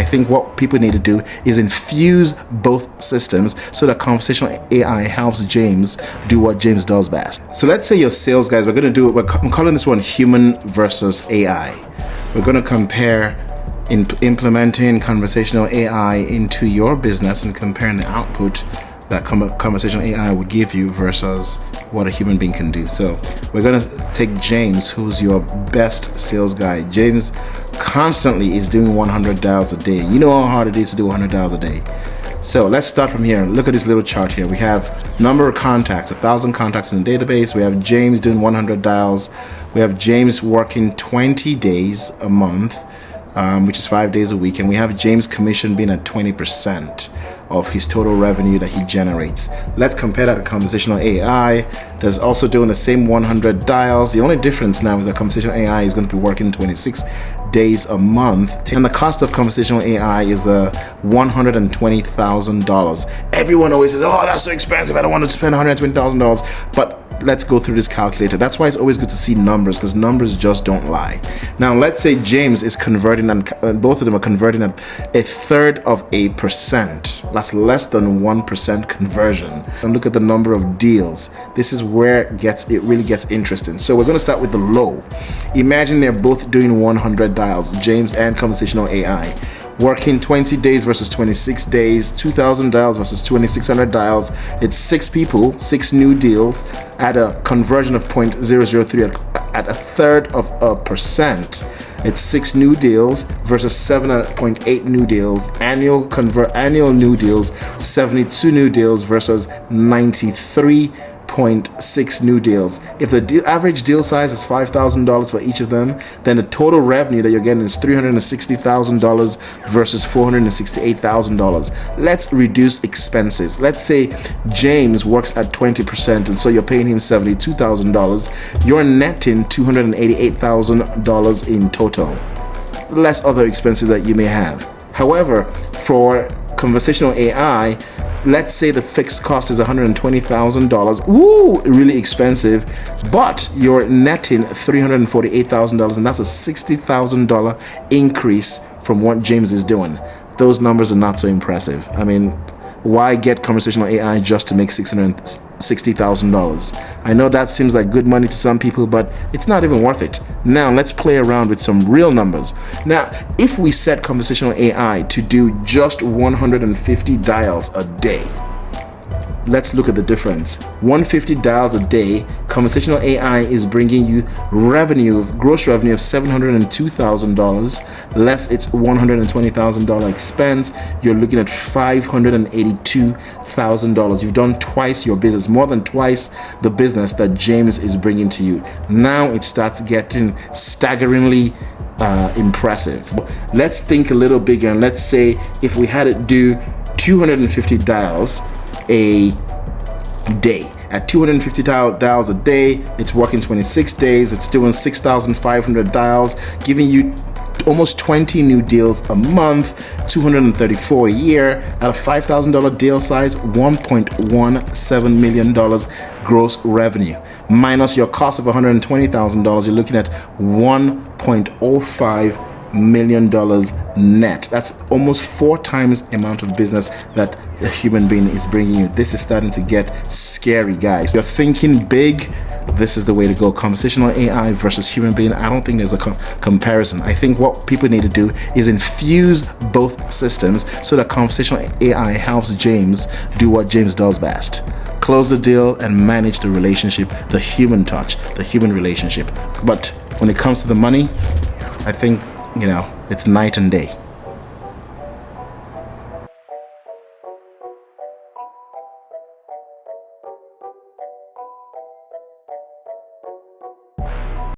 think what people need to do is infuse both systems so that conversational AI helps James do what James does best. So let's say you're sales guys, I'm calling this one human versus AI. We're going to compare implementing conversational AI into your business and comparing the output that conversational AI would give you versus what a human being can do. So we're going to take James, who's your best sales guy. James constantly is doing 100 dials a day. You know how hard it is to do 100 dials a day. So let's start from here. Look at this little chart here. We have number of contacts, 1,000 contacts in the database. We have James doing 100 dials. We have James working 20 days a month, which is 5 days a week. And we have James' commission being at 20% of his total revenue that he generates. Let's compare that to conversational AI that's also doing the same 100 dials. The only difference now is that conversational AI is going to be working 26 days a month, and the cost of conversational AI is $120,000. Everyone always says, oh, that's so expensive, I don't want to spend $120,000, but let's go through this calculator. That's why it's always good to see numbers, because numbers just don't lie. Now let's say James is converting, and both of them are converting at 0.33%. That's less than 1% conversion. And look at the number of deals. This is where it really gets interesting. So we're going to start with the low. Imagine they're both doing 100 dials, James and conversational AI. Working 20 days versus 26 days, 2,000 dials versus 2,600 dials. It's 6 people, 6 new deals at a conversion of 0.003 at 1/3%. It's 6 new deals versus 7.8 new deals. Annual new deals, 72 new deals versus 93.6 new deals. If the average deal size is $5,000 for each of them, then the total revenue that you're getting is $360,000 versus $468,000. Let's reduce expenses. Let's say James works at 20%, and so you're paying him $72,000. You're netting $288,000 in total, less other expenses that you may have. However, for conversational AI, let's say the fixed cost is $120,000. Ooh, really expensive, but you're netting $348,000, and that's a $60,000 increase from what James is doing. Those numbers are not so impressive. I mean, why get conversational AI just to make $660,000? I know that seems like good money to some people, but it's not even worth it. Now let's play around with some real numbers. Now, if we set conversational AI to do just 150 dials a day, let's look at the difference. 150 dials a day, conversational AI is bringing you gross revenue of $702,000, less its $120,000 expense. You're looking at $582,000. You've done twice your business, more than twice the business that James is bringing to you. Now it starts getting staggeringly impressive. Let's think a little bigger, and let's say if we had to do 250 dials a day. At 250 dials a day, it's working 26 days, it's doing 6,500 dials, giving you almost 20 new deals a month, 234 a year. At a $5,000 deal size, $1.17 million gross revenue. Minus your cost of $120,000, you're looking at $1.05 million net. That's almost 4 times the amount of business that a human being is bringing you. This is starting to get scary, guys. You're thinking big, this is the way to go. Conversational AI versus human being, I don't think there's a comparison. I think what people need to do is infuse both systems so that conversational AI helps James do what James does best. Close the deal and manage the relationship, the human touch, the human relationship. But when it comes to the money, I think, it's night and day.